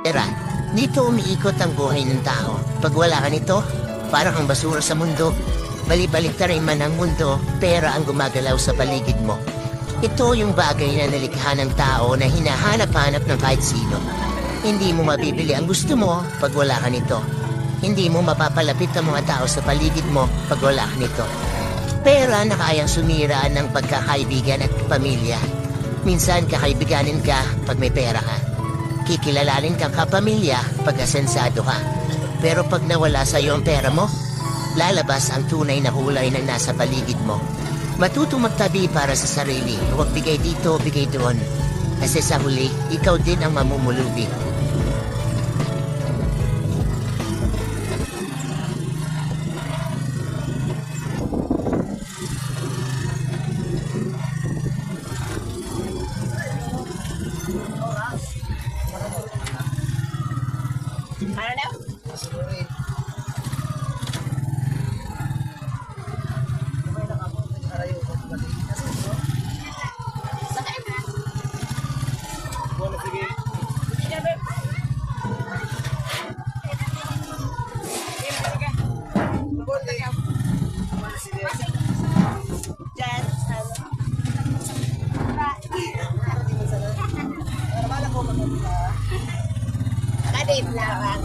Pera, dito umiikot ang buhay ng tao. Pag wala ka nito, parang ang basura sa mundo. Balibalik na rin man ang mundo, pera ang gumagalaw sa paligid mo. Ito yung bagay na nalikha ng tao na hinahanap-hanap ng kahit sino. Hindi mo mabibili ang gusto mo pag wala ka nito. Hindi mo mapapalapit ang mga tao sa paligid mo pag wala ka nito. Pera na kayang sumira ng pagkakaibigan at pamilya. Minsan kakaibiganin ka pag may pera ka. Kikilalanin kang kapamilya pag asensado ka. Pero pag nawala sa iyo ang pera mo, lalabas ang tunay na kulay na nasa paligid mo. Matuto magtabi para sa sarili. Huwag bigay dito, bigay doon. Kasi sa huli, ikaw din ang mamumulubi. Ano na? Sakay na. Kadit lang.